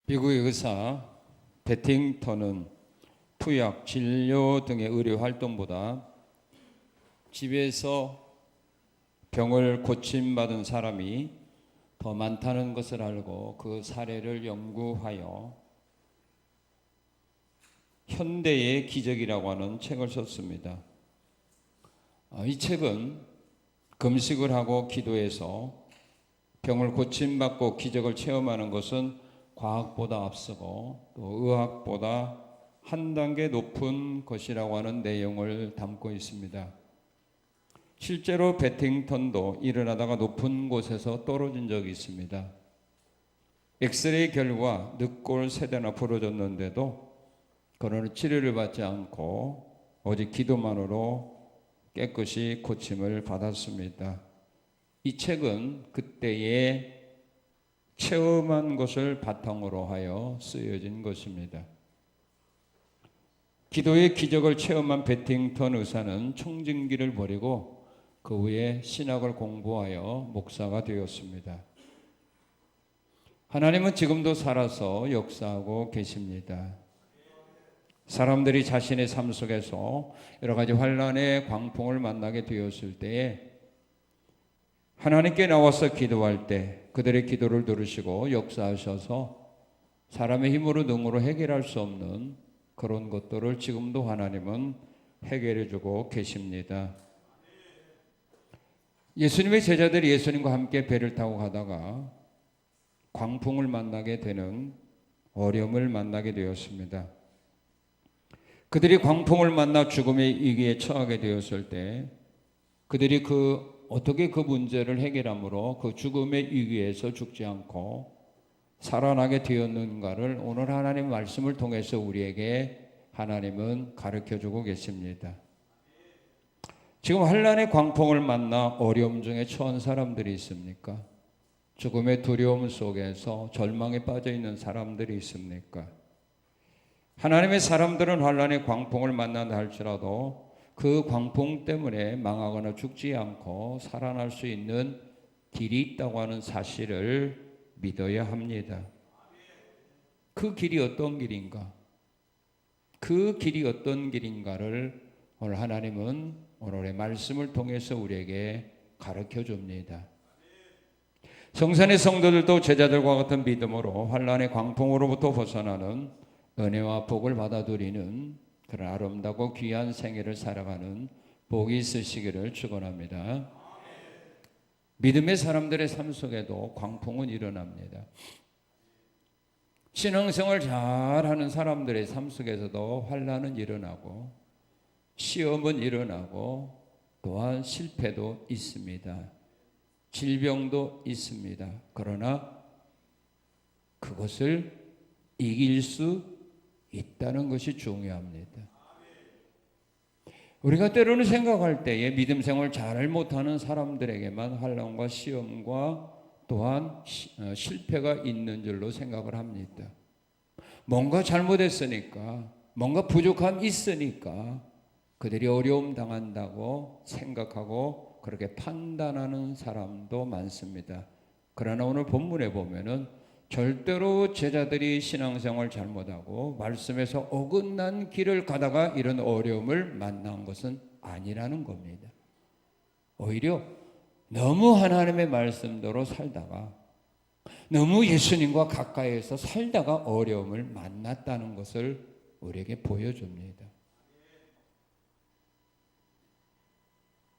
미국의 의사 베팅턴은 투약, 진료 등의 의료 활동보다 집에서 병을 고침받은 사람이 더 많다는 것을 알고 그 사례를 연구하여 현대의 기적이라고 하는 책을 썼습니다. 이 책은 금식을 하고 기도해서 병을 고침받고 기적을 체험하는 것은 과학보다 앞서고 또 의학보다 한 단계 높은 것이라고 하는 내용을 담고 있습니다. 실제로 베팅턴도 일어나다가 높은 곳에서 떨어진 적이 있습니다. 엑스레이 결과 늑골 세대나 부러졌는데도 그는 치료를 받지 않고 오직 기도만으로 깨끗이 고침을 받았습니다. 이 책은 그때의 체험한 것을 바탕으로 하여 쓰여진 것입니다. 기도의 기적을 체험한 베팅턴 의사는 청진기를 버리고 그 후에 신학을 공부하여 목사가 되었습니다. 하나님은 지금도 살아서 역사하고 계십니다. 사람들이 자신의 삶 속에서 여러 가지 환난의 광풍을 만나게 되었을 때에 하나님께 나와서 기도할 때 그들의 기도를 들으시고 역사하셔서 사람의 힘으로 능으로 해결할 수 없는 그런 것들을 지금도 하나님은 해결해 주고 계십니다. 예수님의 제자들이 예수님과 함께 배를 타고 가다가 광풍을 만나게 되는 어려움을 만나게 되었습니다. 그들이 광풍을 만나 죽음의 위기에 처하게 되었을 때 그들이 어떻게 그 문제를 해결함으로 그 죽음의 위기에서 죽지 않고 살아나게 되었는가를 오늘 하나님 말씀을 통해서 우리에게 하나님은 가르쳐주고 계십니다. 지금 환난의 광풍을 만나 어려움 중에 처한 사람들이 있습니까? 죽음의 두려움 속에서 절망에 빠져 있는 사람들이 있습니까? 하나님의 사람들은 환난의 광풍을 만난다 할지라도 그 광풍 때문에 망하거나 죽지 않고 살아날 수 있는 길이 있다고 하는 사실을 믿어야 합니다. 그 길이 어떤 길인가? 그 길이 어떤 길인가를 오늘 하나님은 오늘의 말씀을 통해서 우리에게 가르쳐 줍니다. 성산의 성도들도 제자들과 같은 믿음으로 환난의 광풍으로부터 벗어나는 은혜와 복을 받아들이는 그런 아름답고 귀한 생애를 살아가는 복이 있으시기를 축원합니다. 믿음의 사람들의 삶 속에도 광풍은 일어납니다. 신앙생활 잘하는 사람들의 삶 속에서도 환난은 일어나고 시험은 일어나고 또한 실패도 있습니다. 질병도 있습니다. 그러나 그것을 이길 수 있다는 것이 중요합니다. 우리가 때로는 생각할 때에 믿음 생활 잘 못하는 사람들에게만 환난과 시험과 또한 실패가 있는 줄로 생각을 합니다. 뭔가 잘못했으니까, 뭔가 부족함이 있으니까 그들이 어려움 당한다고 생각하고 그렇게 판단하는 사람도 많습니다. 그러나 오늘 본문에 보면은 절대로 제자들이 신앙생활 잘못하고 말씀에서 어긋난 길을 가다가 이런 어려움을 만난 것은 아니라는 겁니다. 오히려 너무 하나님의 말씀대로 살다가 너무 예수님과 가까이에서 살다가 어려움을 만났다는 것을 우리에게 보여줍니다.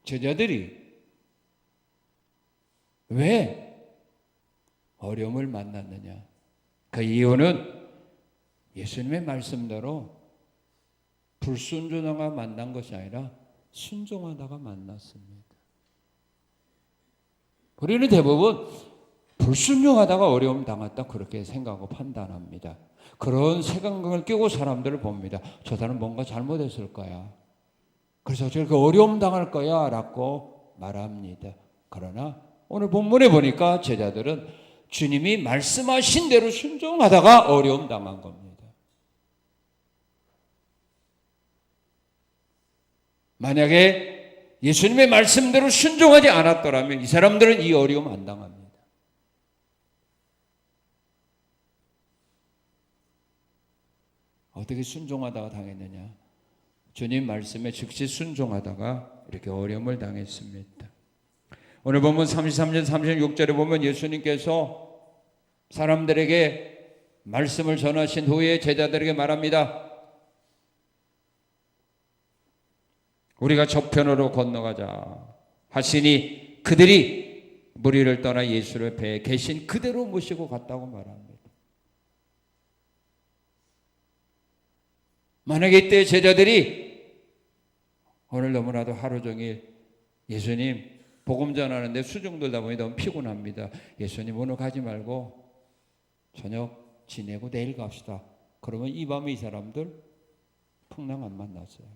제자들이 왜 어려움을 만났느냐? 그 이유는 예수님의 말씀대로 불순종하다가 만난 것이 아니라 순종하다가 만났습니다. 우리는 대부분 불순종하다가 어려움 당했다 그렇게 생각하고 판단합니다. 그런 색안경을 끼고 사람들을 봅니다. 저 사람 뭔가 잘못했을 거야. 그래서 저렇게 어려움 당할 거야 라고 말합니다. 그러나 오늘 본문에 보니까 제자들은 주님이 말씀하신 대로 순종하다가 어려움 당한 겁니다. 만약에 예수님의 말씀대로 순종하지 않았더라면 이 사람들은 이 어려움 안 당합니다. 어떻게 순종하다가 당했느냐? 주님 말씀에 즉시 순종하다가 이렇게 어려움을 당했습니다. 오늘 보면 33절 36절에 보면 예수님께서 사람들에게 말씀을 전하신 후에 제자들에게 말합니다. 우리가 저편으로 건너가자 하시니 그들이 무리를 떠나 예수를 배에 계신 그대로 모시고 갔다고 말합니다. 만약에 이때 제자들이 오늘 너무나도 하루 종일 예수님 복음 전하는데 수중 들다 보니 너무 피곤합니다. 예수님 오늘 가지 말고 저녁 지내고 내일 갑시다. 그러면 이 밤에 이 사람들 풍랑 안 만났어요.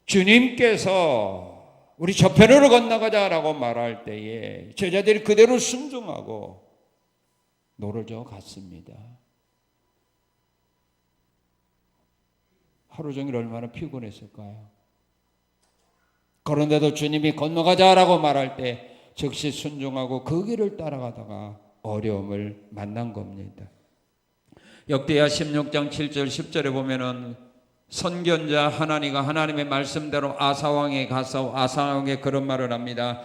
주님께서 우리 저편으로 건너가자라고 말할 때에 제자들이 그대로 순종하고 노를 저어 갔습니다. 하루 종일 얼마나 피곤했을까요? 그런데도 주님이 건너가자라고 말할 때 즉시 순종하고 그 길을 따라가다가 어려움을 만난 겁니다. 역대하 16장 7절 10절에 보면은 선견자 하나니가 하나님의 말씀대로 아사왕에 가서 아사왕에 그런 말을 합니다.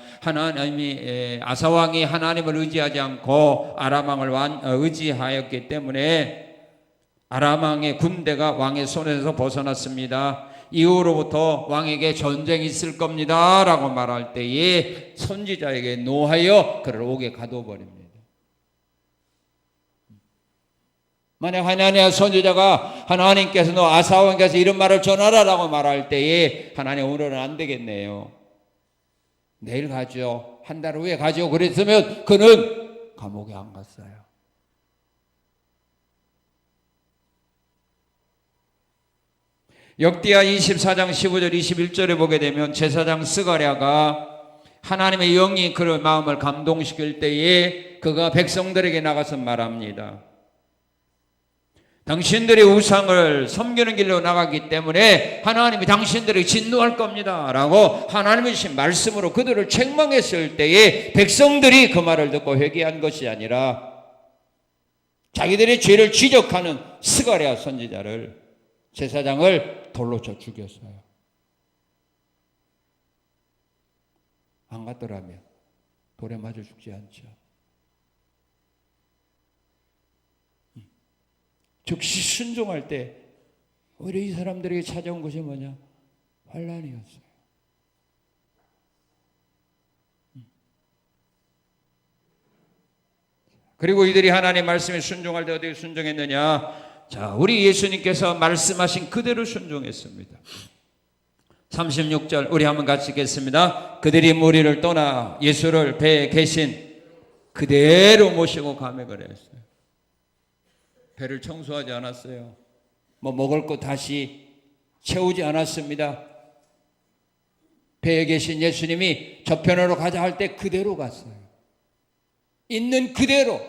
아사왕이 하나님을 의지하지 않고 아람왕을 의지하였기 때문에 아람왕의 군대가 왕의 손에서 벗어났습니다. 이후로부터 왕에게 전쟁이 있을 겁니다 라고 말할 때에 선지자에게 노하여 그를 옥에 가둬버립니다. 만약 하나님의 선지자가 하나님께서 너 아사왕께서 이런 말을 전하라라고 말할 때에 하나님 오늘은 안 되겠네요. 내일 가죠. 한 달 후에 가죠. 그랬으면 그는 감옥에 안 갔어요. 역대하 24장 15절 21절에 보게 되면 제사장 스가랴가 하나님의 영이 그의 마음을 감동시킬 때에 그가 백성들에게 나가서 말합니다. 당신들이 우상을 섬기는 길로 나가기 때문에 하나님이 당신들에게 진노할 겁니다 라고 하나님의 말씀으로 그들을 책망했을 때에 백성들이 그 말을 듣고 회개한 것이 아니라 자기들의 죄를 지적하는 스가랴 선지자를 제사장을 돌로 쳐 죽였어요. 안 갔더라면 돌에 맞아 죽지 않죠. 즉시 순종할 때 오히려 이 사람들에게 찾아온 것이 뭐냐? 환난이었어요. 그리고 이들이 하나님 말씀에 순종할 때 어떻게 순종했느냐? 자, 우리 예수님께서 말씀하신 그대로 순종했습니다. 36절 우리 한번 같이 읽겠습니다. 그들이 무리를 떠나 예수를 배에 계신 그대로 모시고 가매 그랬어요. 배를 청소하지 않았어요. 먹을 거 다시 채우지 않았습니다. 배에 계신 예수님이 저편으로 가자 할 때 그대로 갔어요. 있는 그대로.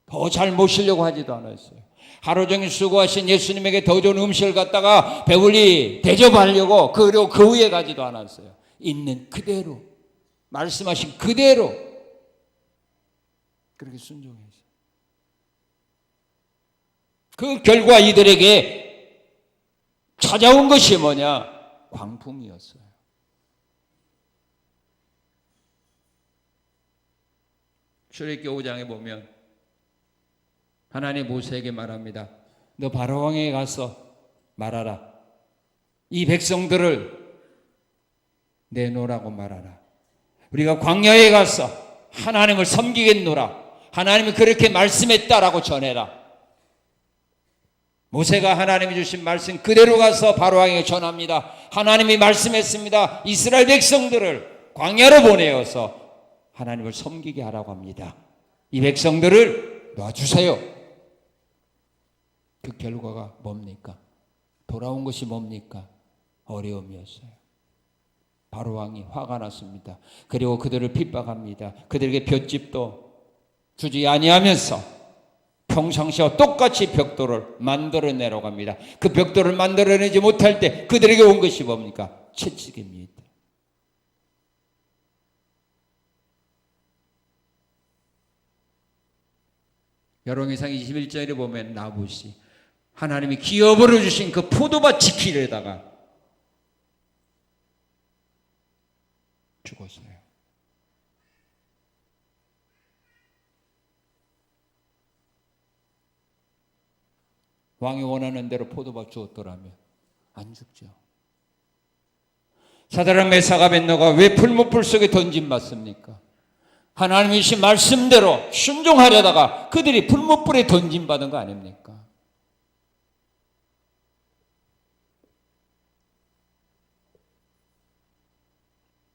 더 잘 모시려고 하지도 않았어요. 하루 종일 수고하신 예수님에게 더 좋은 음식을 갖다가 배불리 대접하려고 그리고 그 위에 가지도 않았어요. 있는 그대로 말씀하신 그대로 그렇게 순종했어요. 그 결과 이들에게 찾아온 것이 뭐냐? 광풍이었어요. 출애굽기 5장에 보면 하나님 모세에게 말합니다. 너 바로왕에게 가서 말하라. 이 백성들을 내놓으라고 말하라. 우리가 광야에 가서 하나님을 섬기겠노라. 하나님이 그렇게 말씀했다라고 전해라. 모세가 하나님이 주신 말씀 그대로 가서 바로왕에게 전합니다. 하나님이 말씀했습니다. 이스라엘 백성들을 광야로 보내어서 하나님을 섬기게 하라고 합니다. 이 백성들을 놔주세요. 그 결과가 뭡니까? 돌아온 것이 뭡니까? 어려움이었어요. 바로왕이 화가 났습니다. 그리고 그들을 핍박합니다. 그들에게 볏집도 주지 아니하면서 평상시와 똑같이 벽돌을 만들어내라고 합니다. 그 벽돌을 만들어내지 못할 때 그들에게 온 것이 뭡니까? 채찍입니다. 열왕기상 21절에 보면 나봇이 하나님이 기업으로 주신 그 포도밭 지키려다가 죽었어요. 왕이 원하는 대로 포도밭 주었더라면 안 죽죠. 사드락 메삭 아벳느고가 왜 풀무불 속에 던짐받습니까? 하나님이신 말씀대로 순종하려다가 그들이 풀무불에 던짐받은 거 아닙니까?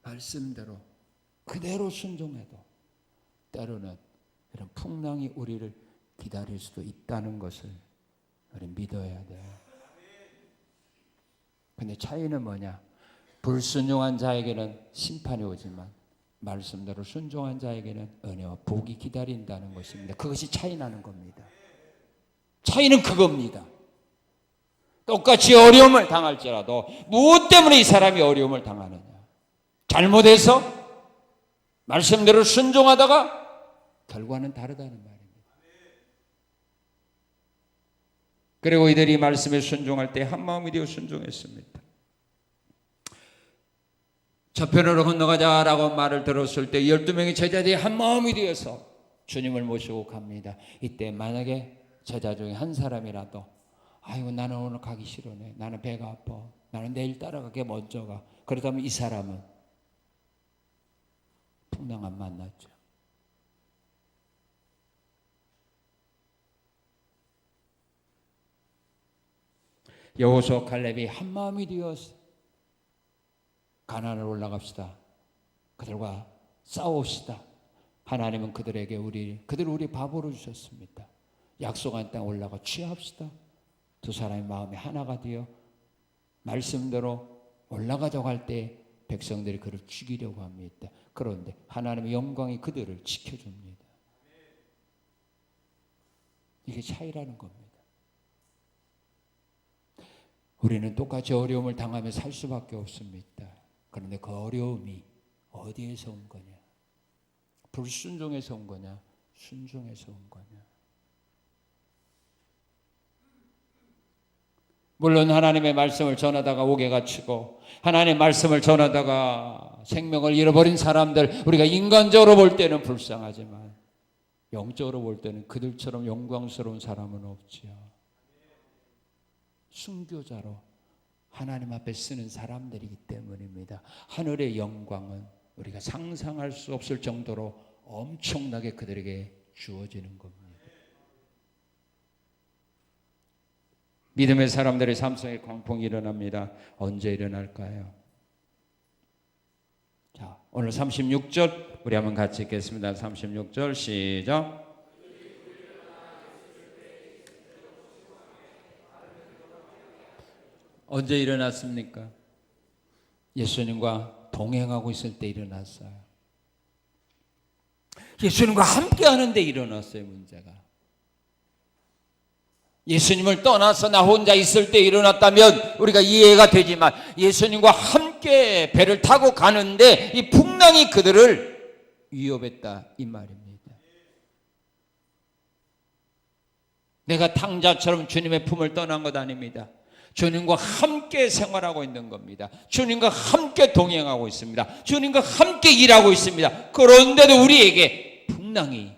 말씀대로 그대로 순종해도 때로는 이런 풍랑이 우리를 기다릴 수도 있다는 것을 우리 믿어야 돼요. 근데 차이는 뭐냐? 불순종한 자에게는 심판이 오지만 말씀대로 순종한 자에게는 은혜와 복이 기다린다는 것입니다. 그것이 차이 나는 겁니다. 차이는 그겁니다. 똑같이 어려움을 당할지라도 무엇 때문에 이 사람이 어려움을 당하느냐? 잘못해서 말씀대로 순종하다가 결과는 다르다는 말입니다. 그리고 이들이 말씀에 순종할 때 한마음이 되어 순종했습니다. 저편으로 건너가자라고 말을 들었을 때 12명의 제자들이 한마음이 되어서 주님을 모시고 갑니다. 이때 만약에 제자 중에 한 사람이라도 아이고 나는 오늘 가기 싫으네. 나는 배가 아파. 나는 내일 따라가게 먼저 가. 그렇다면 이 사람은 풍랑 안 만났죠. 여호수아 칼렙이 한마음이 되어서 가나안으로 올라갑시다. 그들과 싸웁시다. 하나님은 그들에게 그들을 우리 밥으로 주셨습니다. 약속한 땅 올라가 취합시다. 두 사람의 마음이 하나가 되어 말씀대로 올라가자고 할 때 백성들이 그를 죽이려고 합니다. 그런데 하나님의 영광이 그들을 지켜줍니다. 이게 차이라는 겁니다. 우리는 똑같이 어려움을 당하며 살 수밖에 없습니다. 그런데 그 어려움이 어디에서 온 거냐? 불순종에서 온 거냐? 순종에서 온 거냐? 물론 하나님의 말씀을 전하다가 옥에 갇히고 하나님의 말씀을 전하다가 생명을 잃어버린 사람들, 우리가 인간적으로 볼 때는 불쌍하지만 영적으로 볼 때는 그들처럼 영광스러운 사람은 없지요. 순교자로 하나님 앞에 쓰는 사람들이기 때문입니다. 하늘의 영광은 우리가 상상할 수 없을 정도로 엄청나게 그들에게 주어지는 겁니다. 믿음의 사람들의 삶 속에 광풍이 일어납니다. 언제 일어날까요? 자, 오늘 36절 우리 한번 같이 읽겠습니다. 36절 시작. 언제 일어났습니까? 예수님과 동행하고 있을 때 일어났어요. 예수님과 함께 하는데 일어났어요. 문제가. 예수님을 떠나서 나 혼자 있을 때 일어났다면 우리가 이해가 되지만 예수님과 함께 배를 타고 가는데 이 풍랑이 그들을 위협했다 이 말입니다. 내가 탕자처럼 주님의 품을 떠난 것 아닙니다. 주님과 함께 생활하고 있는 겁니다. 주님과 함께 동행하고 있습니다. 주님과 함께 일하고 있습니다. 그런데도 우리에게 풍랑이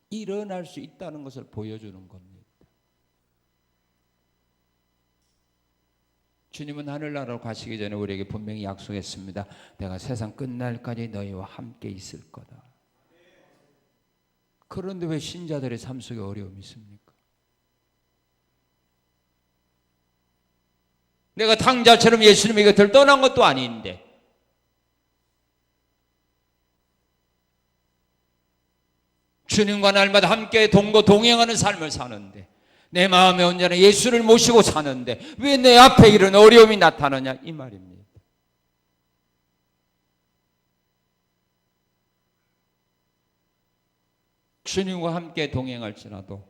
일어날 수 있다는 것을 보여주는 겁니다. 주님은 하늘나라로 가시기 전에 우리에게 분명히 약속했습니다. 내가 세상 끝날까지 너희와 함께 있을 거다. 그런데 왜 신자들의 삶 속에 어려움이 있습니까? 내가 탕자처럼 예수님의 곁을 떠난 것도 아닌데 주님과 날마다 함께 동행하는 삶을 사는데 내 마음에 언제나 예수를 모시고 사는데 왜 내 앞에 이런 어려움이 나타나냐 이 말입니다. 주님과 함께 동행할지라도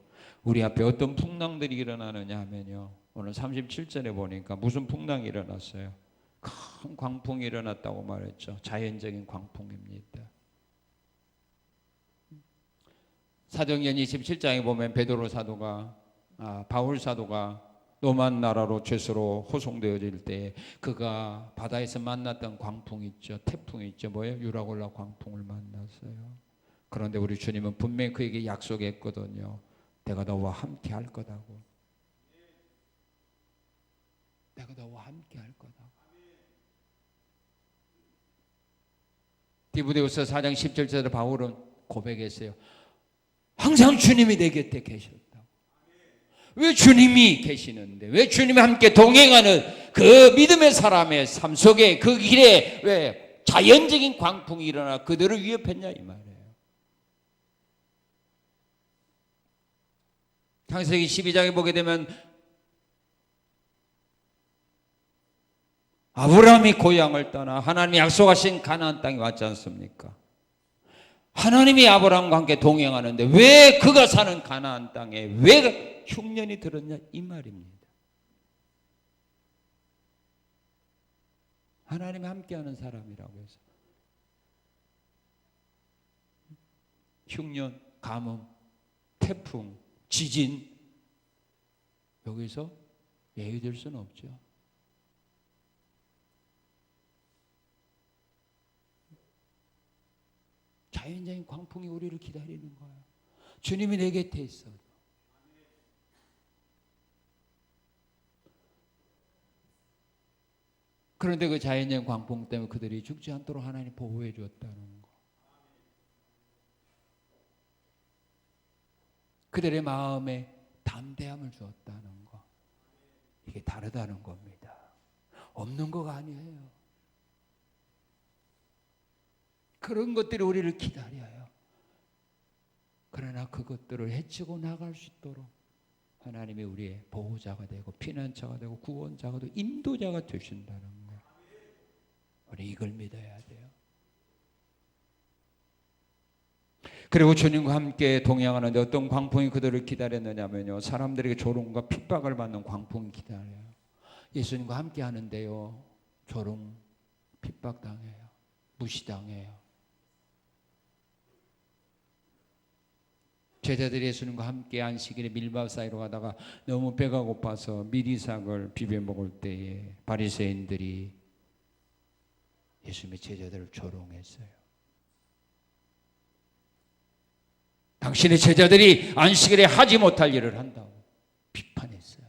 우리 앞에 어떤 풍랑들이 일어나느냐 하면요. 오늘 37절에 보니까 무슨 풍랑이 일어났어요? 큰 광풍이 일어났다고 말했죠. 자연적인 광풍입니다. 사도행전 27장에 보면 베드로 사도가 바울 사도가 로만 나라로 죄수로 호송되어질 때 그가 바다에서 만났던 광풍 있죠. 태풍 있죠. 뭐예요? 유라굴라 광풍을 만났어요. 그런데 우리 주님은 분명히 그에게 약속했거든요. 내가 너와 함께 할 거다고. 내가 너와 함께 할 거다. 디모데후서 4장 17절에 바울은 고백했어요. 항상 주님이 내 곁에 계셨다고. 왜 주님이 계시는데, 왜 주님이 함께 동행하는 그 믿음의 사람의 삶 속에 그 길에 왜 자연적인 광풍이 일어나 그들을 위협했냐 이 말이에요. 창세기 12장에 보게 되면 아브라함이 고향을 떠나 하나님이 약속하신 가나안 땅에 왔지 않습니까? 하나님이 아브라함과 함께 동행하는데 왜 그가 사는 가나안 땅에 왜 흉년이 들었냐 이 말입니다. 하나님이 함께하는 사람이라고 해서 흉년, 가뭄, 태풍, 지진 여기서 예외될 수는 없죠. 자연적인 광풍이 우리를 기다리는 거예요. 주님이 내 곁에 있어. 그런데 그 자연적인 광풍 때문에 그들이 죽지 않도록 하나님이 보호해 주었다는 거. 그들의 마음에 담대함을 주었다는 거. 이게 다르다는 겁니다. 없는 거가 아니에요. 그런 것들이 우리를 기다려요. 그러나 그것들을 헤치고 나갈 수 있도록 하나님이 우리의 보호자가 되고 피난처가 되고 구원자가 되고 인도자가 되신다는 거예요. 우리 이걸 믿어야 돼요. 그리고 주님과 함께 동행하는데 어떤 광풍이 그들을 기다렸느냐면요. 사람들에게 조롱과 핍박을 받는 광풍이 기다려요. 예수님과 함께 하는데요. 조롱, 핍박당해요. 무시당해요. 제자들이 예수님과 함께 안식일에 밀밥 사이로 가다가 너무 배가 고파서 미리삭을 비벼 먹을 때에 바리새인들이 예수님의 제자들을 조롱했어요. 당신의 제자들이 안식일에 하지 못할 일을 한다고 비판했어요.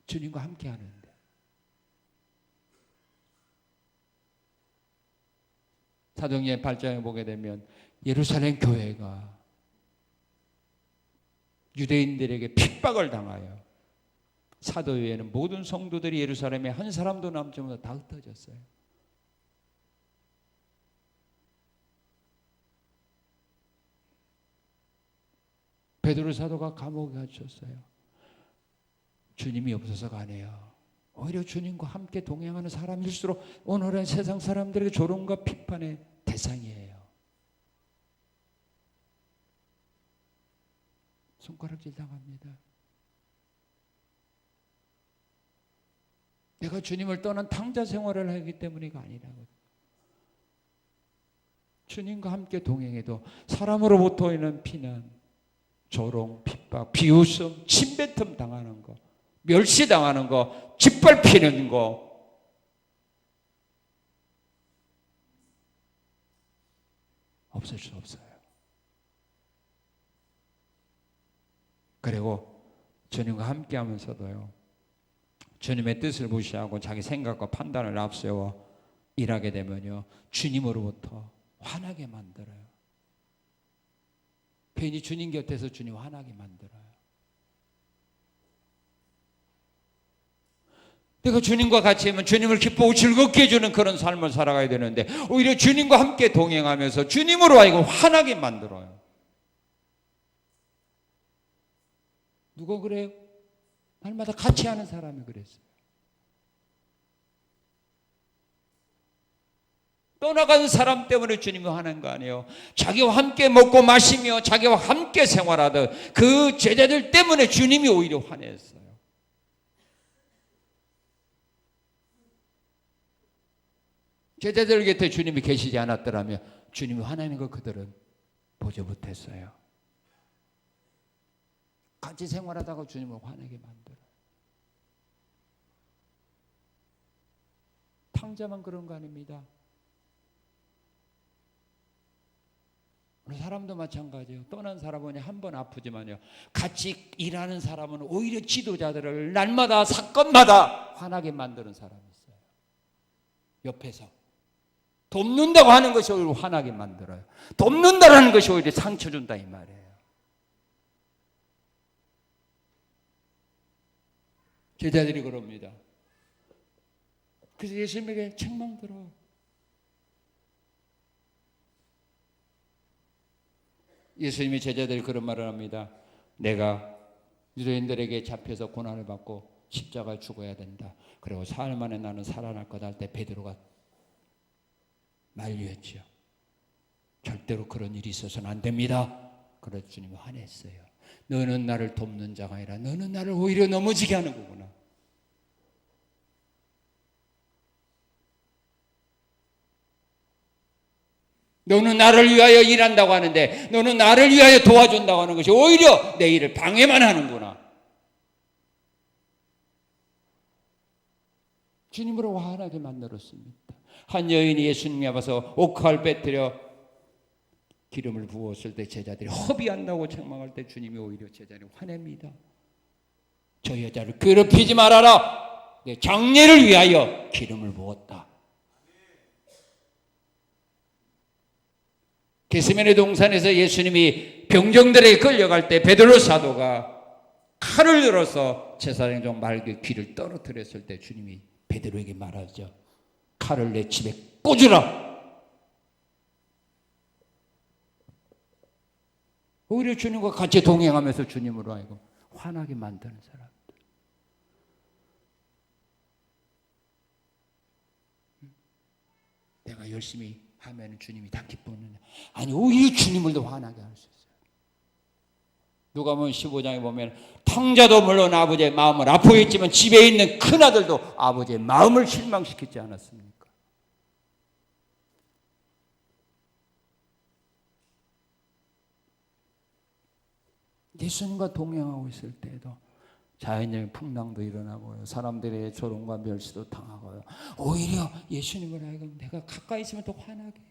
주님과 함께 하는데. 사도행전 8장에 보게 되면 예루살렘 교회가 유대인들에게 핍박을 당하여 사도회에는 모든 성도들이 예루살렘에 한 사람도 남지 못하고 다 흩어졌어요. 베드로 사도가 감옥에 갇혔어요. 주님이 없어서가 아니에요. 오히려 주님과 함께 동행하는 사람일수록 오늘은 세상 사람들에게 조롱과 비판의 대상이에요. 손가락질 당합니다. 내가 주님을 떠난 탕자 생활을 하기 때문이가 아니라고. 주님과 함께 동행해도 사람으로부터 오는 피난, 조롱, 핍박, 비웃음, 침뱉음 당하는 거, 멸시당하는 거, 짓밟히는 거, 없을 수 없어요. 그리고 주님과 함께 하면서도요, 주님의 뜻을 무시하고 자기 생각과 판단을 앞세워 일하게 되면요, 주님으로부터 화나게 만들어요. 괜히 주님 곁에서 주님 화나게 만들어요. 내가 주님과 같이 하면 주님을 기쁘고 즐겁게 해주는 그런 삶을 살아가야 되는데 오히려 주님과 함께 동행하면서 주님으로 하여금 화나게 만들어요. 누가 그래요? 날마다 같이 하는 사람이 그랬어요. 떠나간 사람 때문에 주님이 화난 거 아니에요. 자기와 함께 먹고 마시며 자기와 함께 생활하던 그 제자들 때문에 주님이 오히려 화냈어요. 제자들 곁에 주님이 계시지 않았더라면 주님이 화내는 거 그들은 보지 못했어요. 같이 생활하다가 주님을 화내게 만들어요. 탕자만 그런 거 아닙니다. 우리 사람도 마찬가지예요. 떠난 사람은 한 번 아프지만요, 같이 일하는 사람은 오히려 지도자들을 날마다 사건마다 화나게 만드는 사람이 있어요. 옆에서 돕는다고 하는 것이 오히려 화나게 만들어요. 돕는다라는 것이 오히려 상처 준다 이 말이에요. 제자들이 그럽니다. 그래서 예수님에게 책망 들어요. 예수님이 제자들이 그런 말을 합니다. 내가 유대인들에게 잡혀서 고난을 받고 십자가에 죽어야 된다. 그리고 사흘 만에 나는 살아날 거다 할 때 베드로가 만류했죠. 절대로 그런 일이 있어서는 안 됩니다. 그래서 주님이 화냈어요. 너는 나를 돕는 자가 아니라 너는 나를 오히려 넘어지게 하는 거구나. 너는 나를 위하여 일한다고 하는데 너는 나를 위하여 도와준다고 하는 것이 오히려 내 일을 방해만 하는구나. 주님으로 화나게 만들었습니다. 한 여인이 예수님이 와서 옥합을 빼뜨려 기름을 부었을 때 제자들이 허비한다고 책망할 때 주님이 오히려 제자를 화냅니다. 저 여자를 괴롭히지 말아라. 내 장례를 위하여 기름을 부었다. 겟세마네 동산에서 예수님이 병정들에게 끌려갈 때 베드로 사도가 칼을 들어서 제사장종 말기 귀를 떨어뜨렸을 때 주님이 베드로에게 말하죠. 칼을 내 집에 꽂으라. 오히려 주님과 같이 동행하면서 주님으로 하여금 화나게 만드는 사람들. 내가 열심히 하면 주님이 다 기뻐하느냐. 아니 오히려 주님을 더 화나게 할 수 있어요. 누가복음 15장에 보면 탕자도 물론 아버지의 마음을 아프게 했지만 집에 있는 큰아들도 아버지의 마음을 실망시키지 않았습니까? 예수님과 동행하고 있을 때에도 자연적인 풍랑도 일어나고요. 사람들의 조롱과 멸시도 당하고요. 오히려 예수님을 하여금 내가 가까이 있으면 더 화나게 해요.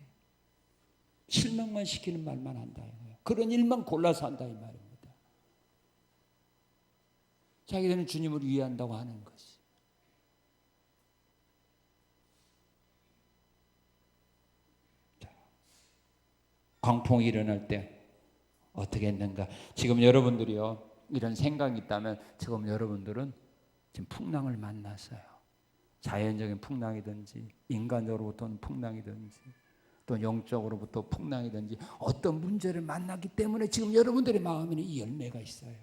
실망만 시키는 말만 한다. 그런 일만 골라서 한다 이 말입니다. 자기들은 주님을 위한다고 하는 것이. 광풍이 일어날 때 어떻게 했는가? 지금 여러분들이요 이런 생각이 있다면 지금 여러분들은 지금 풍랑을 만났어요. 자연적인 풍랑이든지 인간적으로부터는 풍랑이든지 또 영적으로부터 풍랑이든지 어떤 문제를 만났기 때문에 지금 여러분들의 마음에는 이 열매가 있어요.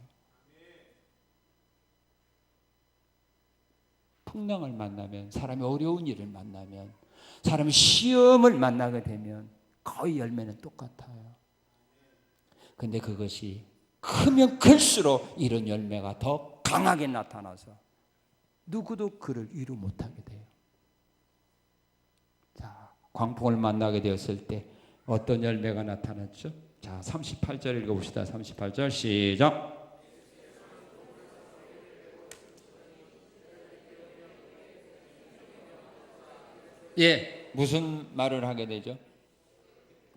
풍랑을 만나면 사람이 어려운 일을 만나면 사람이 시험을 만나게 되면 거의 열매는 똑같아요. 근데 그것이 크면 클수록 이런 열매가 더 강하게 나타나서 누구도 그를 이루 못하게 돼요. 자, 광풍을 만나게 되었을 때 어떤 열매가 나타났죠? 자, 38절 읽어봅시다. 38절 시작. 예, 무슨 말을 하게 되죠?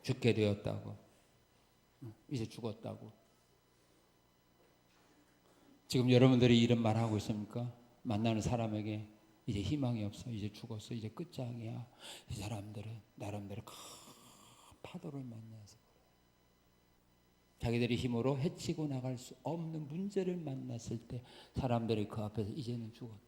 죽게 되었다고. 이제 죽었다고. 지금 여러분들이 이런 말 하고 있습니까? 만나는 사람에게 이제 희망이 없어. 이제 죽었어. 이제 끝장이야. 이 사람들은 나름대로 큰 파도를 만나서 자기들의 힘으로 헤치고 나갈 수 없는 문제를 만났을 때 사람들이 그 앞에서 이제는 죽었다.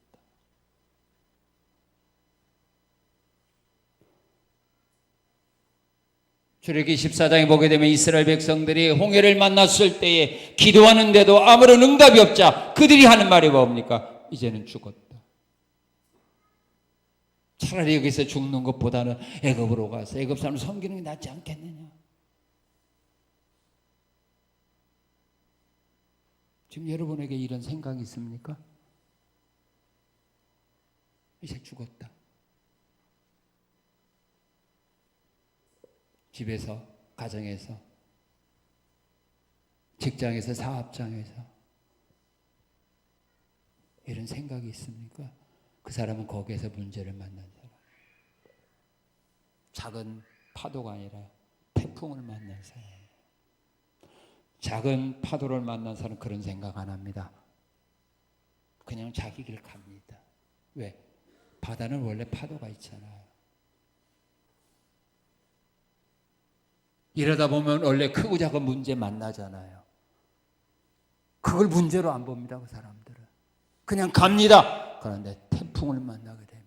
출애굽기 14장에 보게 되면 이스라엘 백성들이 홍해를 만났을 때에 기도하는데도 아무런 응답이 없자 그들이 하는 말이 뭡니까? 이제는 죽었다. 차라리 여기서 죽는 것보다는 애굽으로 가서 애굽 사람 섬기는 게 낫지 않겠느냐. 지금 여러분에게 이런 생각이 있습니까? 이제 죽었다. 집에서, 가정에서 직장에서, 사업장에서 이런 생각이 있습니까? 그 사람은 거기에서 문제를 만난 사람. 작은 파도가 아니라 태풍을 만난 사람. 작은 파도를 만난 사람은 그런 생각 안 합니다. 그냥 자기 길 갑니다. 왜? 바다는 원래 파도가 있잖아요. 이러다 보면 원래 크고 작은 문제 만나잖아요. 그걸 문제로 안 봅니다. 그 사람들은. 그냥 갑니다. 그런데 태풍을 만나게 되면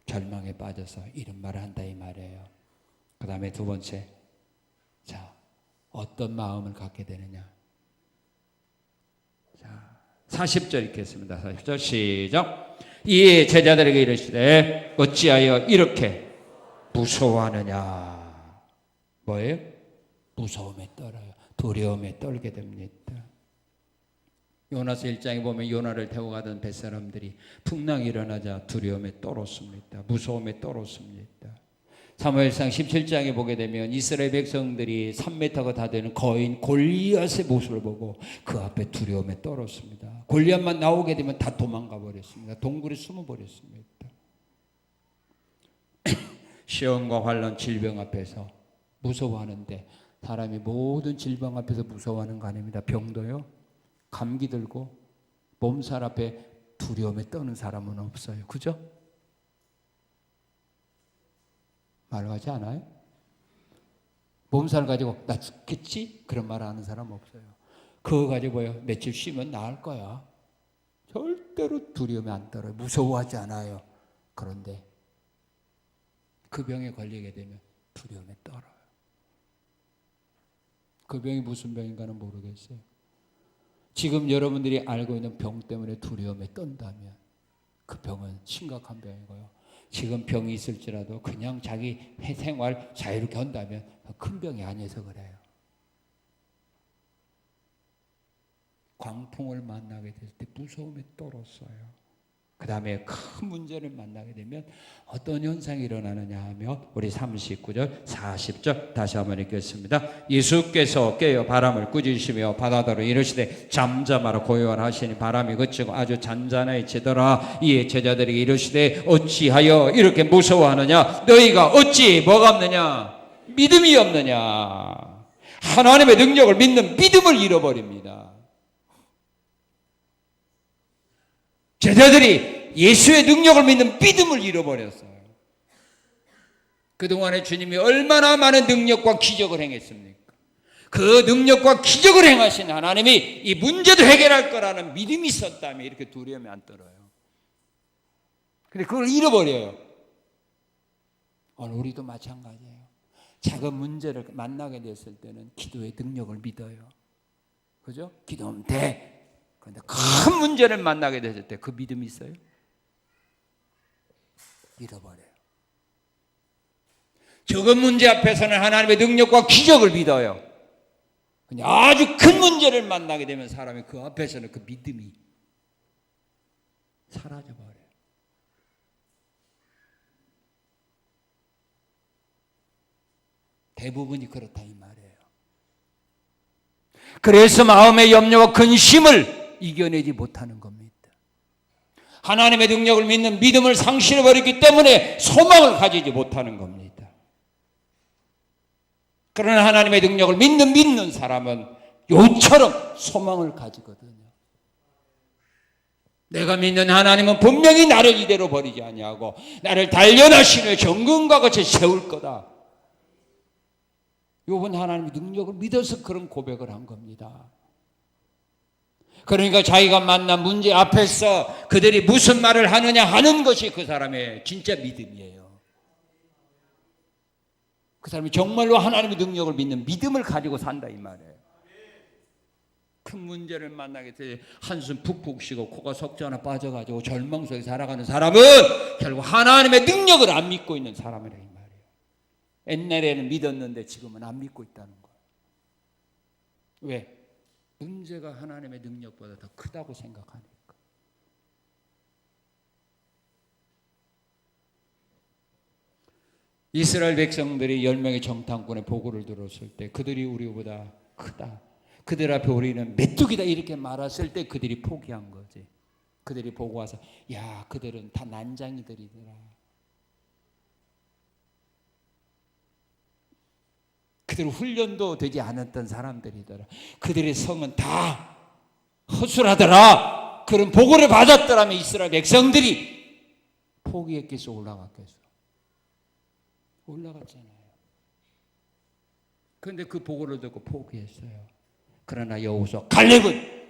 절망에 빠져서 이런 말을 한다 이 말이에요. 그 다음에 두 번째, 자, 어떤 마음을 갖게 되느냐. 자, 40절 읽겠습니다. 40절 시작. 이에 제자들에게 이르시되 어찌하여 이렇게 무서워하느냐. 뭐예요? 무서움에 떨어요. 두려움에 떨게 됩니다. 요나서 1장에 보면 요나를 태워 가던 뱃사람들이 풍랑이 일어나자 두려움에 떨었습니다. 무서움에 떨었습니다. 사무엘상 17장에 보게 되면 이스라엘 백성들이 3m가 다 되는 거인 골리앗의 모습을 보고 그 앞에 두려움에 떨었습니다. 골리앗만 나오게 되면 다 도망가 버렸습니다. 동굴에 숨어 버렸습니다. 시험과 환난, 질병 앞에서 무서워하는데 사람이 모든 질병 앞에서 무서워하는 거 아닙니다. 병도요. 감기 들고 몸살 앞에 두려움에 떠는 사람은 없어요. 그죠? 말하지 않아요? 몸살 가지고 나 죽겠지? 그런 말 하는 사람 없어요. 그거 가지고 뭐예요? 며칠 쉬면 나을 거야. 절대로 두려움에 안 떨어요. 무서워하지 않아요. 그런데 그 병에 걸리게 되면 두려움에 떨어요. 그 병이 무슨 병인가는 모르겠어요. 지금 여러분들이 알고 있는 병 때문에 두려움에 떤다면 그 병은 심각한 병이고요. 지금 병이 있을지라도 그냥 자기 생활 자유롭게 한다면 큰 병이 아니어서 그래요. 광풍을 만나게 될 때 무서움에 떨었어요. 그 다음에 큰 문제를 만나게 되면 어떤 현상이 일어나느냐 하면 우리 39절, 40절 다시 한번 읽겠습니다. 예수께서 깨어 바람을 꾸짖으시며 바다더러 이르시되 잠잠하라 고요하라 하시니 바람이 그치고 아주 잔잔해지더라. 이에 제자들에게 이르시되 어찌하여 이렇게 무서워하느냐? 너희가 어찌 뭐가 없느냐? 믿음이 없느냐? 하나님의 능력을 믿는 믿음을 잃어버립니다. 제자들이 예수의 능력을 믿는 믿음을 잃어버렸어요. 그동안에 주님이 얼마나 많은 능력과 기적을 행했습니까? 그 능력과 기적을 행하신 하나님이 이 문제도 해결할 거라는 믿음이 있었다면 이렇게 두려움이 안 떨어요. 근데 그걸 잃어버려요. 오늘 우리도 마찬가지예요. 작은 문제를 만나게 됐을 때는 기도의 능력을 믿어요. 그죠? 기도하면 돼. 그런데 큰 문제를 만나게 됐을 때 그 믿음이 있어요? 잃어버려요. 적은 문제 앞에서는 하나님의 능력과 기적을 믿어요. 근데 아주 큰 문제를 만나게 되면 사람이 그 앞에서는 그 믿음이 사라져버려요. 대부분이 그렇다 이 말이에요. 그래서 마음의 염려와 근심을 이겨내지 못하는 겁니다. 하나님의 능력을 믿는 믿음을 상실해버렸기 때문에 소망을 가지지 못하는 겁니다. 그러나 하나님의 능력을 믿는 사람은 요처럼 소망을 가지거든요. 내가 믿는 하나님은 분명히 나를 이대로 버리지 아니하고 나를 단련하시며 정금과 같이 세울 거다. 욥은 하나님의 능력을 믿어서 그런 고백을 한 겁니다. 그러니까 자기가 만난 문제 앞에서 그들이 무슨 말을 하느냐 하는 것이 그 사람의 진짜 믿음이에요. 그 사람이 정말로 하나님의 능력을 믿는 믿음을 가지고 산다 이 말이에요. 큰 문제를 만나게 돼 한숨 푹푹 쉬고 코가 석자 하나 빠져가지고 절망 속에 살아가는 사람은 결국 하나님의 능력을 안 믿고 있는 사람이라 이 말이에요. 옛날에는 믿었는데 지금은 안 믿고 있다는 거예요. 왜? 문제가 하나님의 능력보다 더 크다고 생각하니까. 이스라엘 백성들이 10명의 정탐꾼의 보고를 들었을 때 그들이 우리보다 크다, 그들 앞에 우리는 메뚜기다 이렇게 말했을 때 그들이 포기한 거지. 그들이 보고 와서 야, 그들은 다 난장이들이더라. 그들은 훈련도 되지 않았던 사람들이더라. 그들의 성은 다 허술하더라. 그런 보고를 받았더라면 이스라엘 백성들이 포기했겠어, 올라갔겠어? 올라갔잖아요. 그런데 그 보고를 듣고 포기했어요. 그러나 여호수아, 갈렙은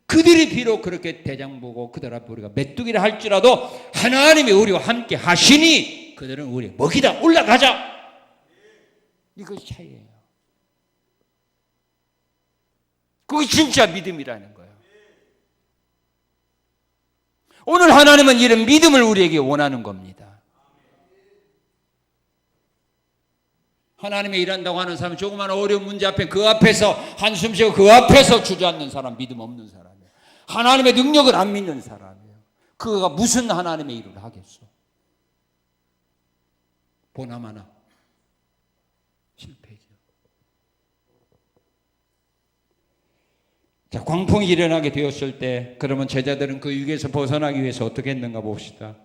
그들이 비록 그렇게 대장 보고 그들 앞에 우리가 메뚜기를 할지라도 하나님이 우리와 함께 하시니 그들은 우리 먹이다, 올라가자. 이것이 차이예요. 그게 진짜 믿음이라는 거예요. 오늘 하나님은 이런 믿음을 우리에게 원하는 겁니다. 하나님이 일한다고 하는 사람은 조그마한 어려운 문제 앞에 그 앞에서 한숨 쉬고 그 앞에서 주저앉는 사람, 믿음 없는 사람이에요. 하나님의 능력을 안 믿는 사람이에요. 그가 무슨 하나님의 일을 하겠어? 보나마나 실패죠. 자, 광풍이 일어나게 되었을 때 그러면 제자들은 그 위기에서 벗어나기 위해서 어떻게 했는가 봅시다.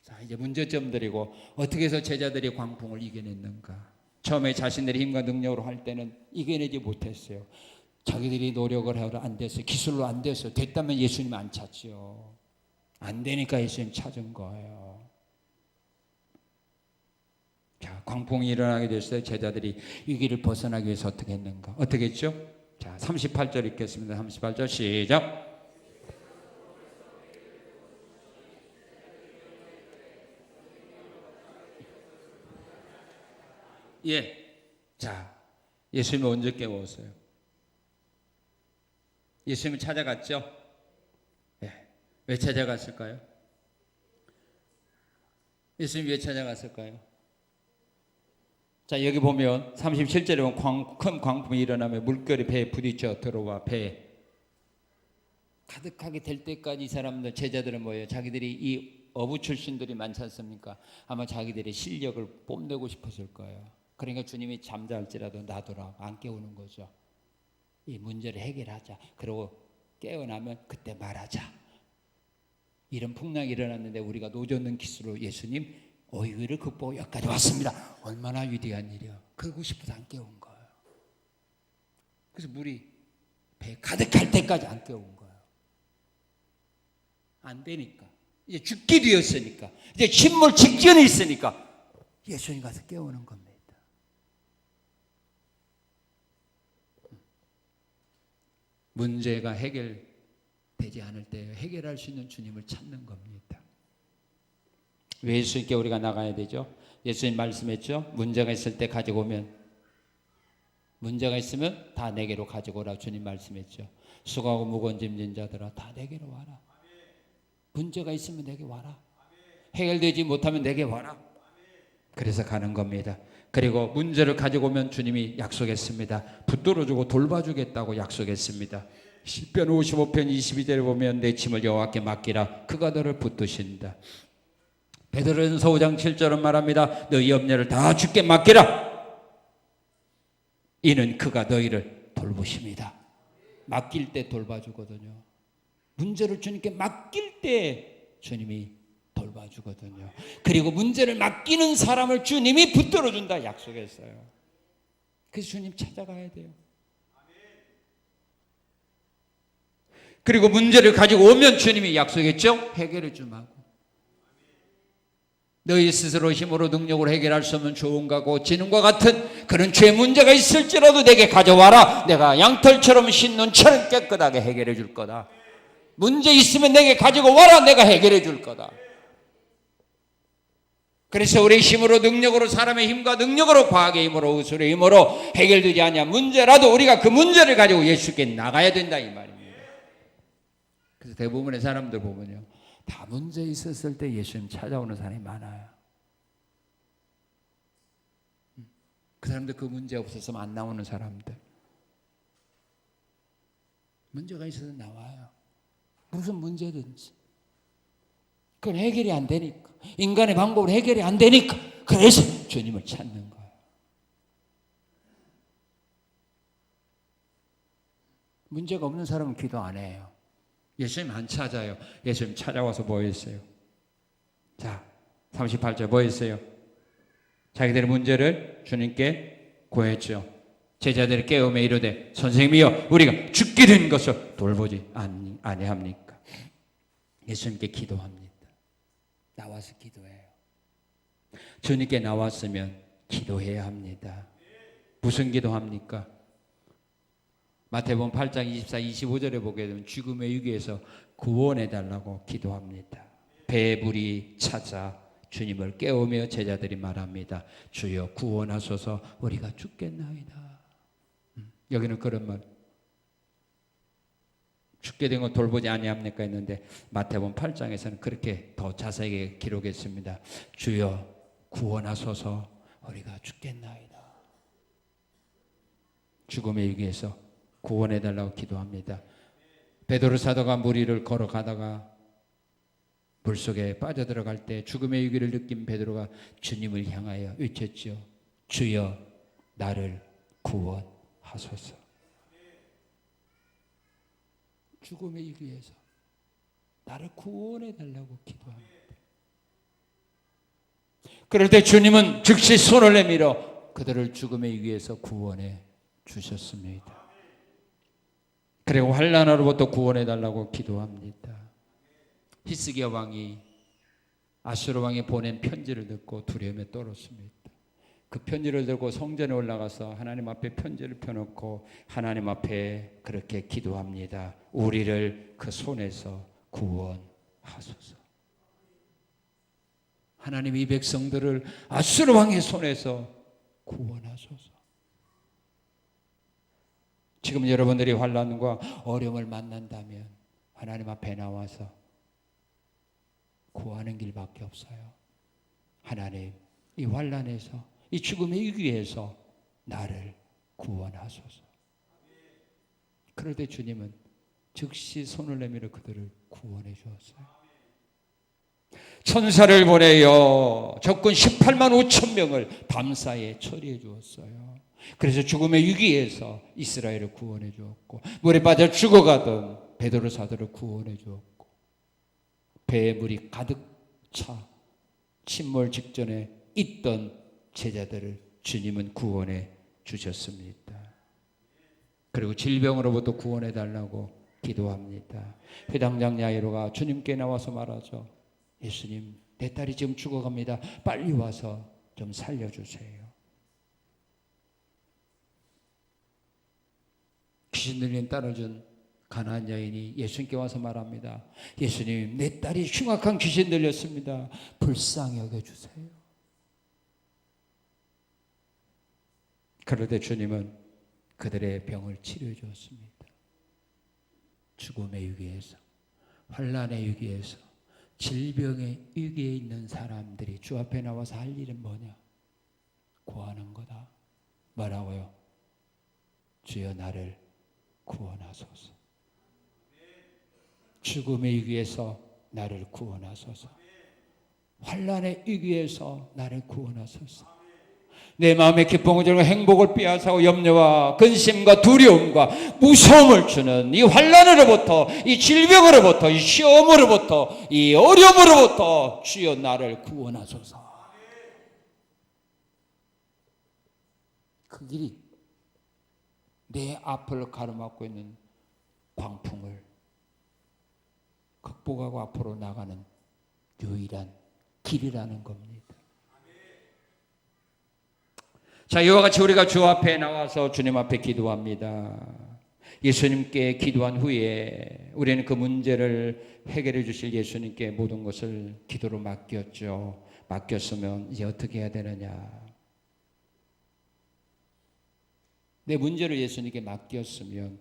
자, 이제 문제점들이고 어떻게 해서 제자들이 광풍을 이겨냈는가. 처음에 자신들의 힘과 능력으로 할 때는 이겨내지 못했어요. 자기들이 노력을 해도 안 됐어요. 기술로 안 됐어요. 됐다면 예수님 안 찾지요. 안 되니까 예수님 찾은 거예요. 자, 광풍이 일어나게 됐을 때 제자들이 위기를 벗어나기 위해서 어떻게 했는가. 어떻게 했죠? 자, 38절 읽겠습니다. 38절 시작. 예. 자, 예수님은 언제 깨웠어요? 예수님은 찾아갔죠? 예. 왜 찾아갔을까요? 예수님이 왜 찾아갔을까요? 자, 여기 보면 37절에 보면 큰 광풍이 일어나면 물결이 배에 부딪혀 들어와 배에 가득하게 될 때까지 이 사람들, 제자들은 뭐예요? 자기들이 이 어부 출신들이 많지 않습니까? 아마 자기들의 실력을 뽐내고 싶었을 거예요. 그러니까 주님이 잠잘지라도 놔두라, 안 깨우는 거죠. 이 문제를 해결하자. 그리고 깨어나면 그때 말하자. 이런 풍랑이 일어났는데 우리가 노젓는 기술로 예수님 어휘를 극복하고 여기까지 왔습니다. 얼마나 위대한 일이야. 그러고 싶어서 안 깨운 거예요. 그래서 물이 배에 가득할 때까지 안 깨운 거예요. 안 되니까. 이제 죽게 되었으니까. 이제 침몰 직전에 있으니까 예수님 가서 깨우는 겁니다. 문제가 해결되지 않을 때 해결할 수 있는 주님을 찾는 겁니다. 왜 예수님께 우리가 나가야 되죠? 예수님 말씀했죠? 문제가 있을 때 가지고 오면, 문제가 있으면 다 내게로 가지고 오라 주님 말씀했죠. 수고하고 무거운 짐진 자들아 다 내게로 와라. 문제가 있으면 내게 와라. 해결되지 못하면 내게 와라. 그래서 가는 겁니다. 그리고 문제를 가지고 오면 주님이 약속했습니다. 붙들어주고 돌봐주겠다고 약속했습니다. 시편 55편 22절에 보면 내 짐을 여호와께 맡기라. 그가 너를 붙드신다. 베드로전서 5장 7절은 말합니다. 너희 염려를 다 주께 맡기라. 이는 그가 너희를 돌보십니다. 맡길 때 돌봐주거든요. 문제를 주님께 맡길 때 주님이 돌봐주거든요. 그리고 문제를 맡기는 사람을 주님이 붙들어준다 약속했어요. 그래서 주님 찾아가야 돼요. 그리고 문제를 가지고 오면 주님이 약속했죠. 해결해 주마고. 너희 스스로 힘으로 능력으로 해결할 수 없는 좋은가 고 지능과 같은 그런 죄 문제가 있을지라도 내게 가져와라. 내가 양털처럼 씻는 처럼 깨끗하게 해결해 줄 거다. 문제 있으면 내게 가지고 와라. 내가 해결해 줄 거다. 그래서 우리 힘으로 능력으로 사람의 힘과 능력으로 과학의 힘으로 의술의 힘으로 해결되지 않냐 문제라도 우리가 그 문제를 가지고 예수께 나가야 된다 이 말입니다. 그래서 대부분의 사람들 보면요. 다 문제 있었을 때 예수님 찾아오는 사람이 많아요. 그 사람들 그 문제 없었으면 안 나오는 사람들. 문제가 있어서 나와요. 무슨 문제든지. 그건 해결이 안 되니까. 인간의 방법으로 해결이 안 되니까. 그래서 주님을 찾는 거예요. 문제가 없는 사람은 기도 안 해요. 예수님 안 찾아요. 예수님 찾아와서 뭐 했어요? 자, 38절 뭐 했어요? 자기들의 문제를 주님께 고했죠. 제자들이 깨우며 이르되 선생님이여 우리가 죽게 된 것을 돌보지 아니합니까? 예수님께 기도합니다. 나와서 기도해요. 주님께 나왔으면 기도해야 합니다. 무슨 기도합니까? 마태복음 8장 24, 25절에 보게 되면 죽음의 위기에서 구원해 달라고 기도합니다. 배불이 찾아 주님을 깨우며 제자들이 말합니다. 주여 구원하소서 우리가 죽겠나이다. 여기는 그런 말. 죽게 된 거 돌보지 아니합니까 했는데 마태복음 8장에서는 그렇게 더 자세하게 기록했습니다. 주여 구원하소서 우리가 죽겠나이다. 죽음의 위기에서 구원해 달라고 기도합니다. 베드로 사도가 물 위를 걸어가다가 물속에 빠져들어갈 때 죽음의 위기를 느낀 베드로가 주님을 향하여 외쳤지요. 주여 나를 구원하소서. 죽음의 위기에서 나를 구원해 달라고 기도합니다. 그럴 때 주님은 즉시 손을 내밀어 그들을 죽음의 위기에서 구원해 주셨습니다. 그리고 환난으로부터 구원해 달라고 기도합니다. 히스기야 왕이 아수르 왕이 보낸 편지를 듣고 두려움에 떨었습니다. 그 편지를 들고 성전에 올라가서 하나님 앞에 편지를 펴놓고 하나님 앞에 그렇게 기도합니다. 우리를 그 손에서 구원하소서. 하나님 이 백성들을 아수르 왕의 손에서 구원하소서. 지금 여러분들이 환난과 어려움을 만난다면 하나님 앞에 나와서 구하는 길밖에 없어요. 하나님 이 환난에서 이 죽음의 위기에서 나를 구원하소서. 그럴 때 주님은 즉시 손을 내밀어 그들을 구원해 주었어요. 천사를 보내어 적군 18만 5천 명을 밤사이에 처리해 주었어요. 그래서 죽음의 위기에서 이스라엘을 구원해 주었고 물에 빠져 죽어가던 베드로 사도를 구원해 주었고 배에 물이 가득 차 침몰 직전에 있던 제자들을 주님은 구원해 주셨습니다. 그리고 질병으로부터 구원해 달라고 기도합니다. 회당장 야이로가 주님께 나와서 말하죠. 예수님, 내 딸이 지금 죽어갑니다. 빨리 와서 좀 살려주세요. 귀신 들린 딸을 준 가나안 여인이 예수님께 와서 말합니다. 예수님, 내 딸이 흉악한 귀신 들렸습니다. 불쌍히 여겨주세요. 그럴 때 주님은 그들의 병을 치료해 주었습니다. 죽음의 위기에서, 환난의 위기에서, 질병의 위기에 있는 사람들이 주 앞에 나와서 할 일은 뭐냐? 구하는 거다. 뭐라고요? 주여 나를 구원하소서. 죽음의 위기에서 나를 구원하소서. 환난의 위기에서 나를 구원하소서. 내 마음의 기쁨을 주고 행복을 빼앗아고 염려와 근심과 두려움과 무서움을 주는 이 환난으로부터, 이 질병으로부터, 이 시험으로부터, 이 어려움으로부터 주여 나를 구원하소서. 그 길이 내 앞을 가로막고 있는 광풍을 극복하고 앞으로 나가는 유일한 길이라는 겁니다. 자, 이와 같이 우리가 주 앞에 나와서 주님 앞에 기도합니다. 예수님께 기도한 후에 우리는 그 문제를 해결해 주실 예수님께 모든 것을 기도로 맡겼죠. 맡겼으면 이제 어떻게 해야 되느냐? 내 문제를 예수님께 맡겼으면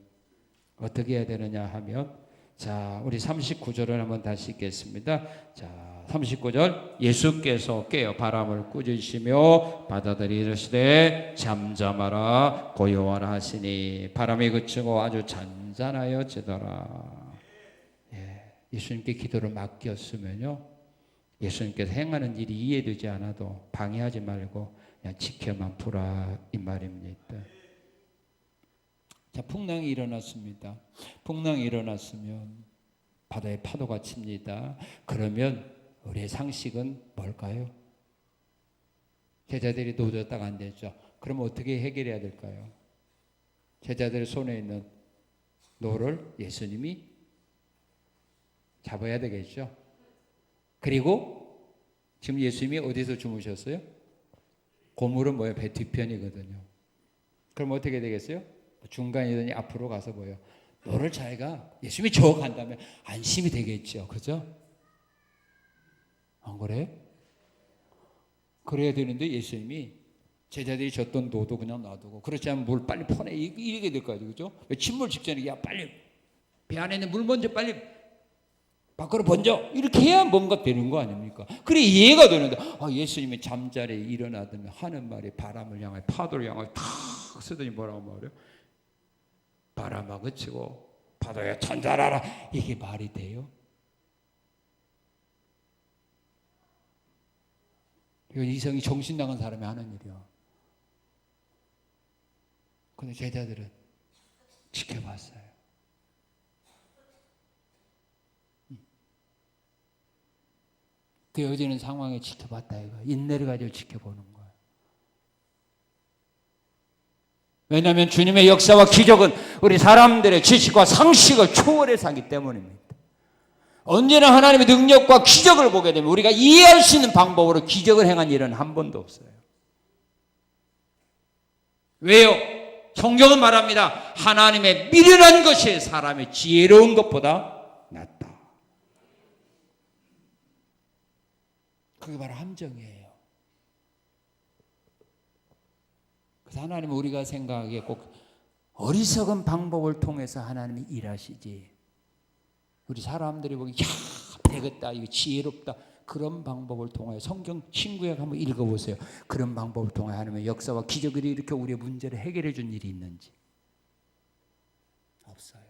어떻게 해야 되느냐 하면, 자, 우리 39절을 한번 다시 읽겠습니다. 자, 39절, 예수께서 깨어 바람을 꾸짖으시며 바다들이 이르시되 잠잠하라 고요하라 하시니 바람이 그치고 아주 잔잔하여지더라. 예수님께 기도를 맡겼으면요, 예수님께서 행하는 일이 이해되지 않아도 방해하지 말고 그냥 지켜만 보라 이 말입니다. 자, 풍랑이 일어났습니다. 풍랑이 일어났으면 바다에 파도가 칩니다. 그러면 우리의 상식은 뭘까요? 제자들이 노젓다가 안 되죠. 그럼 어떻게 해결해야 될까요? 제자들의 손에 있는 노를 예수님이 잡아야 되겠죠. 그리고 지금 예수님이 어디서 주무셨어요? 고물은 뭐예요? 배 뒤편이거든요. 그럼 어떻게 되겠어요? 중간이더니 앞으로 가서 뭐예요? 노를 자기가 예수님이 저 간다면 안심이 되겠죠. 그죠? 안 그래요? 그래야 되는데 예수님이 제자들이 줬던 노도 그냥 놔두고 그렇지 않으면 물 빨리 퍼내 이렇게 될 거 아니에요. 그죠? 침몰 직전에 야 빨리 배 안에 있는 물 먼저 빨리 밖으로 번져 이렇게 해야 뭔가 되는 거 아닙니까? 그래 이해가 되는데 예수님이 잠자리에 일어나더니 하는 말이 바람을 향해 파도를 향해 탁 쓰더니 뭐라고 말해요? 바람아 그치고 파도야 천자라라 이게 말이 돼요? 이건 이성이 정신 나간 사람이 하는 일이야. 근데 제자들은 지켜봤어요. 되어지는 상황에 지켜봤다 이거. 인내를 가지고 지켜보는 거예요. 왜냐하면 주님의 역사와 기적은 우리 사람들의 지식과 상식을 초월해서 하기 때문입니다. 언제나 하나님의 능력과 기적을 보게 되면 우리가 이해할 수 있는 방법으로 기적을 행한 일은 한 번도 없어요. 왜요? 성경은 말합니다. 하나님의 미련한 것이 사람의 지혜로운 것보다 낫다. 그게 바로 함정이에요. 그래서 하나님은 우리가 생각하기에 꼭 어리석은 방법을 통해서 하나님이 일하시지. 우리 사람들이 보기 되겠다, 이거 지혜롭다 그런 방법을 통하여 성경 신구약 한번 읽어보세요. 그런 방법을 통하여 하나님의 역사와 기적을 일으켜 우리의 문제를 해결해 준 일이 있는지 없어요.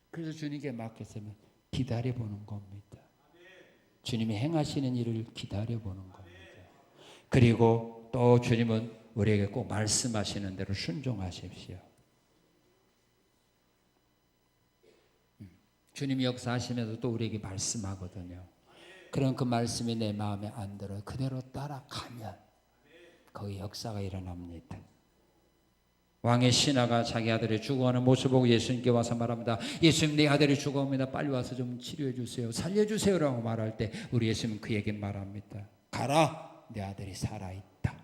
그래서 주님께 맡겼으면 기다려보는 겁니다. 주님이 행하시는 일을 기다려보는 겁니다. 그리고 또 주님은 우리에게 꼭 말씀하시는 대로 순종하십시오. 주님이 역사하시면서 또 우리에게 말씀하거든요. 그럼 그 말씀이 내 마음에 안 들어요. 그대로 따라가면 거기 역사가 일어납니다. 왕의 신하가 자기 아들이 죽어가는 모습을 보고 예수님께 와서 말합니다. 예수님 내 아들이 죽어옵니다. 빨리 와서 좀 치료해 주세요. 살려주세요 라고 말할 때 우리 예수님은 그에게 말합니다. 가라 내 아들이 살아있다.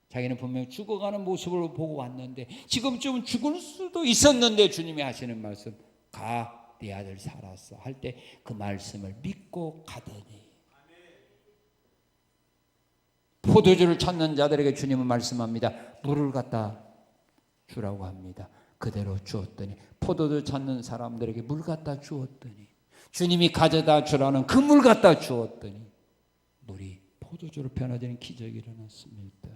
자기는 분명히 죽어가는 모습을 보고 왔는데 지금쯤 죽을 수도 있었는데 주님이 하시는 말씀 가 네 아들 살았어 할 때 그 말씀을 믿고 가더니 포도주를 찾는 자들에게 주님은 말씀합니다. 물을 갖다 주라고 합니다. 그대로 주었더니 포도주 찾는 사람들에게 물 갖다 주었더니 주님이 가져다 주라는 그 물 갖다 주었더니 물이 포도주로 변화되는 기적이 일어났습니다.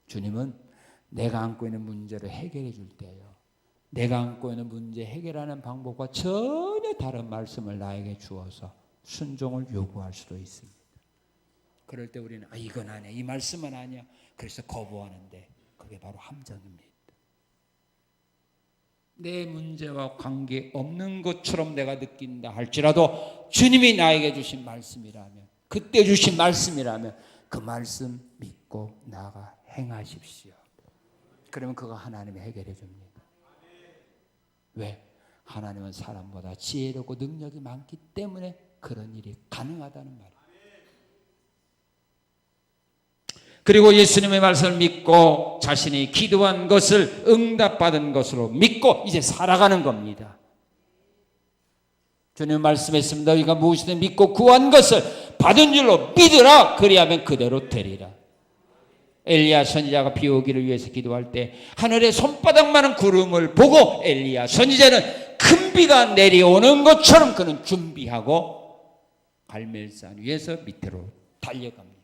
주님은 내가 안고 있는 문제를 해결해 줄 때요. 내가 안고 있는 문제 해결하는 방법과 전혀 다른 말씀을 나에게 주어서 순종을 요구할 수도 있습니다. 그럴 때 우리는 이건 아니야. 이 말씀은 아니야. 그래서 거부하는데 그게 바로 함정입니다. 내 문제와 관계없는 것처럼 내가 느낀다 할지라도 주님이 나에게 주신 말씀이라면 그때 주신 말씀이라면 그 말씀 믿고 나아가 행하십시오. 그러면 그거 하나님이 해결해 줍니다. 왜? 하나님은 사람보다 지혜롭고 능력이 많기 때문에 그런 일이 가능하다는 말이에요. 그리고 예수님의 말씀을 믿고 자신이 기도한 것을 응답받은 것으로 믿고 이제 살아가는 겁니다. 주님 말씀했습니다. 너희가 무엇이든 믿고 구한 것을 받은 줄로 믿으라. 그리하면 그대로 되리라. 엘리야 선지자가 비 오기를 위해서 기도할 때 하늘에 손바닥만한 구름을 보고 엘리야 선지자는 큰 비가 내려오는 것처럼 그는 준비하고 갈멜산 위에서 밑으로 달려갑니다.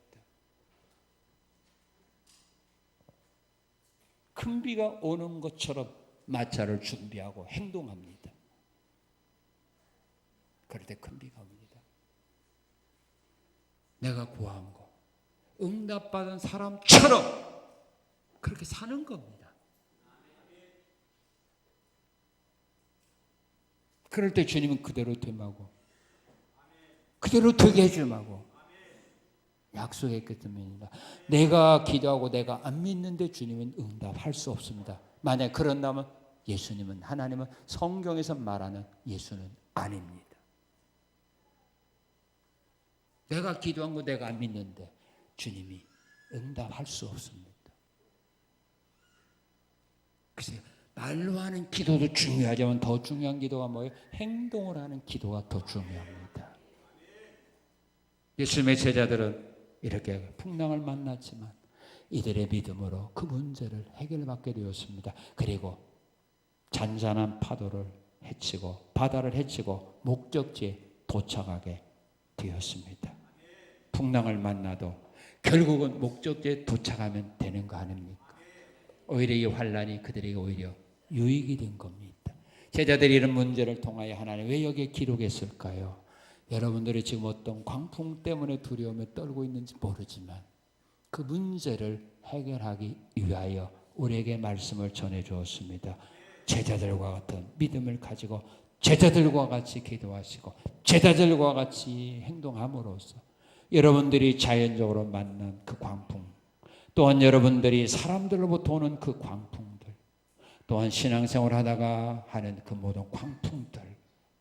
큰 비가 오는 것처럼 마차를 준비하고 행동합니다. 그럴 때 큰 비가 옵니다. 내가 구한 거 응답받은 사람처럼 그렇게 사는 겁니다. 그럴 때 주님은 그대로 됨하고 그대로 되게 해줌하고 약속했기 때문입니다. 내가 기도하고 내가 안 믿는데 주님은 응답할 수 없습니다. 만약 그런다면 예수님은, 하나님은 성경에서 말하는 예수는 아닙니다. 내가 기도한 거 내가 안 믿는데 주님이 응답할 수 없습니다. 글쎄요, 말로 하는 기도도 중요하지만 더 중요한 기도가 뭐예요? 행동을 하는 기도가 더 중요합니다. 예수님의 제자들은 이렇게 풍랑을 만났지만 이들의 믿음으로 그 문제를 해결받게 되었습니다. 그리고 잔잔한 파도를 헤치고 바다를 헤치고 목적지에 도착하게 되었습니다. 풍랑을 만나도 결국은 목적지에 도착하면 되는 거 아닙니까? 오히려 이 환란이 그들에게 오히려 유익이 된 겁니다. 제자들이 이런 문제를 통하여 하나님 왜 여기에 기록했을까요? 여러분들이 지금 어떤 광풍 때문에 두려움에 떨고 있는지 모르지만 그 문제를 해결하기 위하여 우리에게 말씀을 전해 주었습니다. 제자들과 같은 믿음을 가지고 제자들과 같이 기도하시고 제자들과 같이 행동함으로써 여러분들이 자연적으로 만난 그 광풍, 또한 여러분들이 사람들로부터 오는 그 광풍들, 또한 신앙생활을 하다가 하는 그 모든 광풍들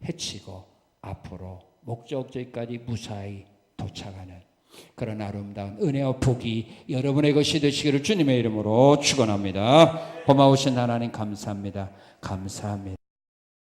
헤치고 앞으로 목적지까지 무사히 도착하는 그런 아름다운 은혜와 복이 여러분의 것이 되시기를 주님의 이름으로 축원합니다. 고마우신 하나님 감사합니다. 감사합니다.